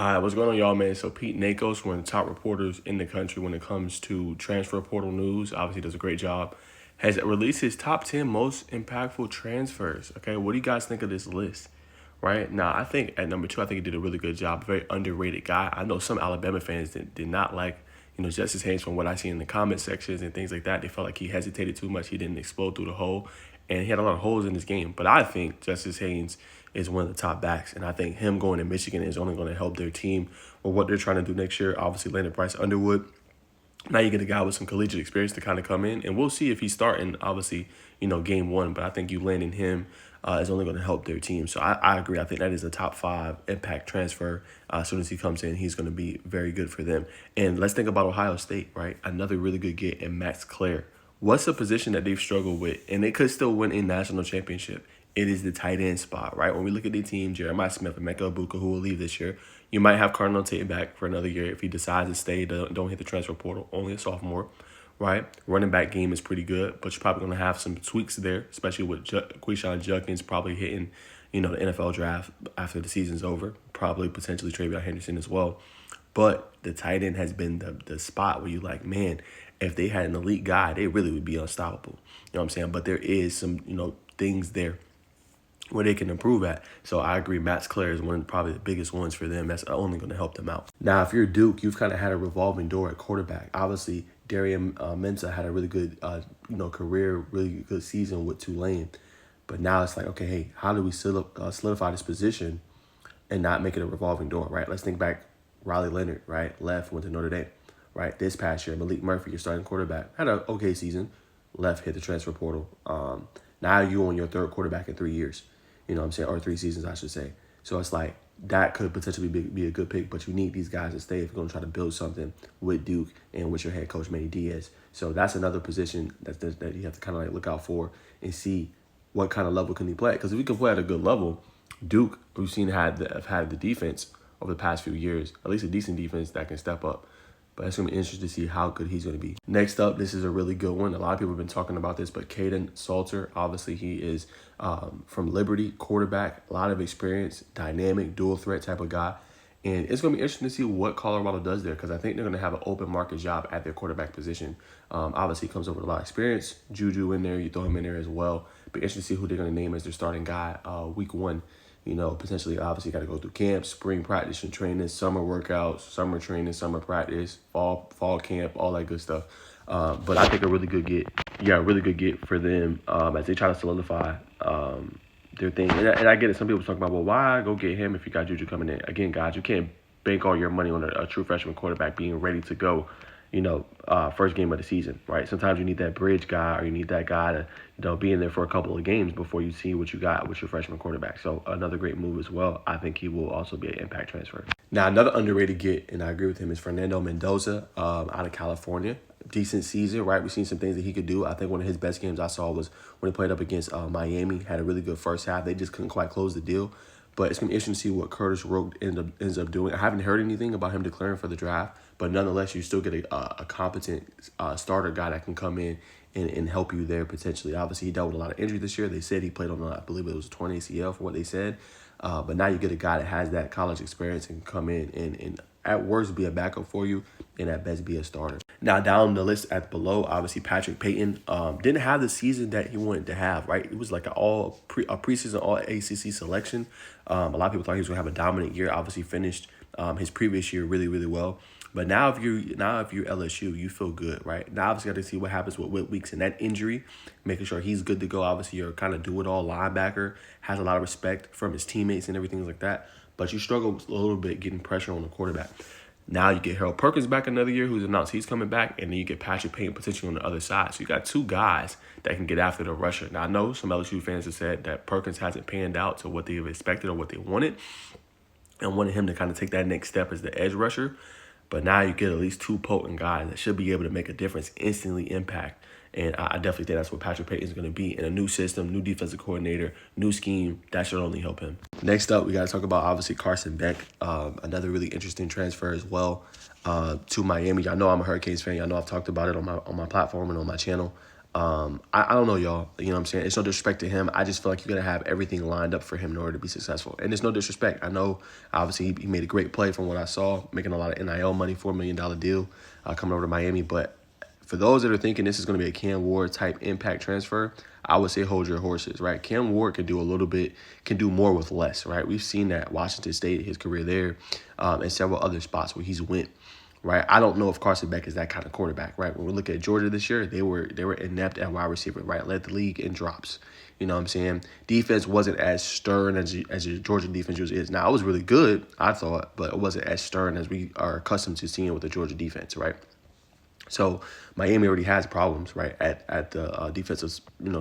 What's going on, y'all, man? So Pete Nakos, one of the top reporters in the country when it comes to transfer portal news, obviously does a great job, has released his top 10 most impactful transfers. Okay, what do you guys think of this list? Right now, I think at number two, I think he did a really good job. Very underrated guy. I know some Alabama fans did not like, Justice Haynes from what I see in the comment sections and things like that. They felt like he hesitated too much. He didn't explode through the hole, and he had a lot of holes in his game. But I think Justice Haynes is one of the top backs, and I think him going to Michigan is only going to help their team with what they're trying to do next year. Obviously, landed Bryce Underwood. Now you get a guy with some collegiate experience to kind of come in, and we'll see if he's starting, obviously, game one. But I think you landing him is only going to help their team. So I agree. I think that is a top five impact transfer. As soon as he comes in, he's going to be very good for them. And let's think about Ohio State, right? Another really good get in Max Clare. What's a position that they've struggled with, and they could still win a national championship? It is the tight end spot, right? When we look at the team, Jeremiah Smith and Mecca Ibuka, who will leave this year, you might have Cardinal Tate back for another year if he decides to stay. Don't hit the transfer portal, only a sophomore, right? Running back game is pretty good, but you're probably going to have some tweaks there, especially with Quishon Judkins probably hitting, the NFL draft after the season's over. Probably potentially Travion Henderson as well. But the tight end has been the spot where you're like, man, if they had an elite guy, they really would be unstoppable. You know what I'm saying? But there is some, things there where they can improve at. So I agree, Max Clare is one of probably the biggest ones for them. That's only going to help them out. Now, if you're Duke, you've kind of had a revolving door at quarterback. Obviously, Darian Mensah had a really good, career, really good season with Tulane. But now it's like, okay, hey, how do we solidify this position and not make it a revolving door, right? Let's think back, Riley Leonard, right? Left, went to Notre Dame, right? This past year, Malik Murphy, your starting quarterback, had an okay season. Left, hit the transfer portal. Now you on your third quarterback in 3 years. You know what I'm saying? Or 3 seasons, I should say. So it's like that could potentially be a good pick, but you need these guys to stay if you're going to try to build something with Duke and with your head coach, Manny Diaz. So that's another position that you have to kind of like look out for and see what kind of level can he play. Because if he can play at a good level, Duke, we've seen have had the defense over the past few years, at least a decent defense that can step up. But it's going to be interesting to see how good he's going to be. Next up, this is a really good one. A lot of people have been talking about this, but Caden Salter, obviously he is from Liberty, quarterback, a lot of experience, dynamic, dual threat type of guy. And it's going to be interesting to see what Colorado does there because I think they're going to have an open market job at their quarterback position. Obviously, he comes over with a lot of experience. Juju in there, you throw him in there as well. But interesting to see who they're going to name as their starting guy week one. Potentially, obviously, got to go through camp, spring practice and training, summer workouts, summer training, summer practice, fall camp, all that good stuff. But I think a really good get. Yeah, a really good get for them as they try to solidify their thing. And I get it. Some people talk about, well, why go get him if you got Juju coming in? Again, guys, you can't bank all your money on a true freshman quarterback being ready to go, first game of the season, right? Sometimes you need that bridge guy or you need that guy to, be in there for a couple of games before you see what you got with your freshman quarterback. So another great move as well. I think he will also be an impact transfer. Now, another underrated get, and I agree with him, is Fernando Mendoza out of California. Decent season, right? We've seen some things that he could do. I think one of his best games I saw was when he played up against Miami. Had a really good first half. They just couldn't quite close the deal. But it's going to be interesting to see what Curtis Rogue ends up doing. I haven't heard anything about him declaring for the draft, but nonetheless, you still get a competent starter guy that can come in and help you there potentially. Obviously, he dealt with a lot of injury this year. They said he played on, I believe it was a torn ACL from what they said. But now you get a guy that has that college experience and can come in and at worst be a backup for you and at best be a starter. Now down the list at below, obviously Patrick Payton didn't have the season that he wanted to have, right? It was like a preseason all ACC selection. A lot of people thought he was going to have a dominant year. Obviously finished his previous year really, really well. But now if you're LSU, you feel good, right? Now obviously got to see what happens with Weeks and that injury, making sure he's good to go. Obviously you're kind of do-it-all linebacker, has a lot of respect from his teammates and everything like that. But you struggle a little bit getting pressure on the quarterback. Now you get Harold Perkins back another year, who's announced he's coming back, and then you get Patrick Payton potentially on the other side. So you got two guys that can get after the rusher. Now I know some LSU fans have said that Perkins hasn't panned out to what they've expected or what they wanted, and wanted him to kind of take that next step as the edge rusher. But now you get at least two potent guys that should be able to make a difference, instantly impact. And I definitely think that's what Patrick Payton is going to be in a new system, new defensive coordinator, new scheme. That should only help him. Next up, we got to talk about, obviously, Carson Beck, another really interesting transfer as well to Miami. Y'all know I'm a Hurricanes fan. Y'all know I've talked about it on my platform and on my channel. I don't know, y'all. You know what I'm saying? It's no disrespect to him. I just feel like you're going to have everything lined up for him in order to be successful. And it's no disrespect. I know, obviously, he made a great play from what I saw, making a lot of NIL money, $4 million deal coming over to Miami. But for those that are thinking this is going to be a Cam Ward type impact transfer, I would say hold your horses, right? Cam Ward can do a little bit, can do more with less, right? We've seen that at Washington State, his career there, and several other spots where he's went. Right, I don't know if Carson Beck is that kind of quarterback. Right, when we look at Georgia this year, they were inept at wide receiver. Right, led the league in drops. You know what I'm saying? Defense wasn't as stern as your Georgia defense usually is. Now, it was really good, I thought, but it wasn't as stern as we are accustomed to seeing with the Georgia defense. Right. So Miami already has problems, right, at the defensive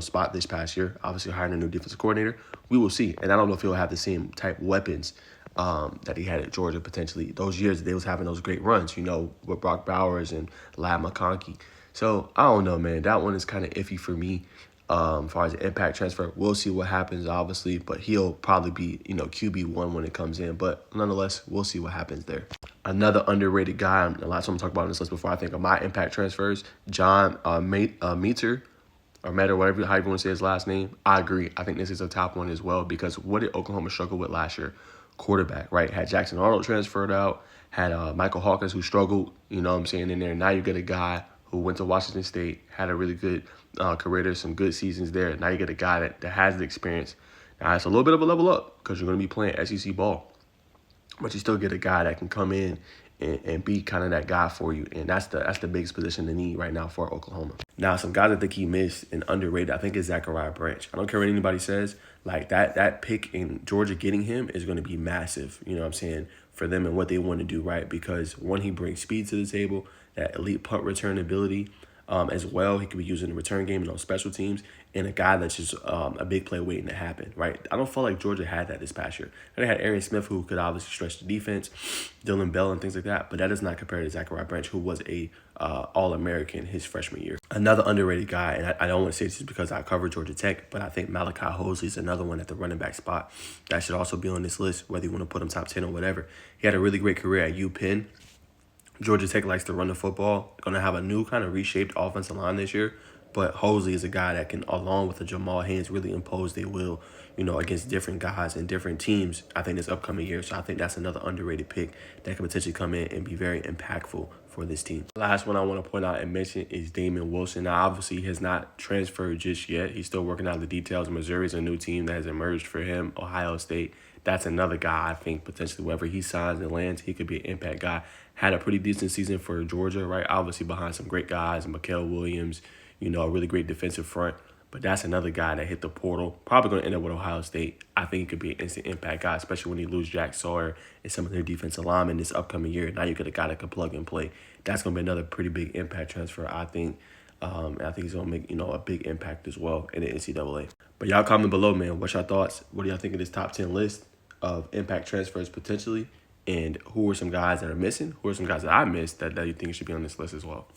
spot this past year. Obviously, hiring a new defensive coordinator, we will see. And I don't know if he'll have the same type weapons that he had at Georgia potentially. Those years that they was having those great runs, with Brock Bowers and Lad McConkey. So I don't know, man. That one is kind of iffy for me. As far as the impact transfer, we'll see what happens, obviously, but he'll probably be, QB1 when it comes in. But nonetheless, we'll see what happens there. Another underrated guy, and a lot of time talk about on this list before I think of my impact transfers, John Meter, or Meta, whatever how you want to say his last name. I agree. I think this is a top one as well because what did Oklahoma struggle with last year? Quarterback, right? Had Jackson Arnold transferred out, had Michael Hawkins who struggled, in there. Now you get a guy who went to Washington State, had a really good career there, some good seasons there. Now you get a guy that has the experience. Now it's a little bit of a level up because you're going to be playing SEC ball. But you still get a guy that can come in and be kind of that guy for you. And that's the biggest position they need right now for Oklahoma. Now, some guys I think he missed and underrated, I think, is Zachariah Branch. I don't care what anybody says. Like, that pick in Georgia getting him is going to be massive, you know what I'm saying, for them and what they want to do, right? Because, one, he brings speed to the table, that elite punt return ability. As well, he could be used in the return game and on special teams, and a guy that's just a big play waiting to happen, right? I don't feel like Georgia had that this past year. They had Arian Smith, who could obviously stretch the defense, Dylan Bell and things like that, but that does not compare to Zachariah Branch, who was a All-American his freshman year. Another underrated guy, and I don't want to say this just because I cover Georgia Tech, but I think Malachi Hosley is another one at the running back spot that should also be on this list, whether you want to put him top 10 or whatever. He had a really great career at UPenn. Georgia Tech likes to run the football. Going to have a new kind of reshaped offensive line this year. But Hosley is a guy that can, along with the Jamal Haynes, really impose their will, against different guys and different teams, I think, this upcoming year. So I think that's another underrated pick that could potentially come in and be very impactful for this team. The last one I want to point out and mention is Damon Wilson. Now, obviously, he has not transferred just yet. He's still working out the details. Missouri is a new team that has emerged for him. Ohio State. That's another guy I think potentially wherever he signs and lands, he could be an impact guy. Had a pretty decent season for Georgia, right? Obviously behind some great guys, Mikael Williams, a really great defensive front. But that's another guy that hit the portal. Probably going to end up with Ohio State. I think he could be an instant impact guy, especially when you lose Jack Sawyer and some of their defensive linemen this upcoming year. Now you get a guy that can plug and play. That's going to be another pretty big impact transfer, I think. And I think he's going to make, a big impact as well in the NCAA. But y'all comment below, man. What's your thoughts? What do y'all think of this top 10 list of impact transfers potentially? And who are some guys that are missing? Who are some guys that I missed that you think should be on this list as well?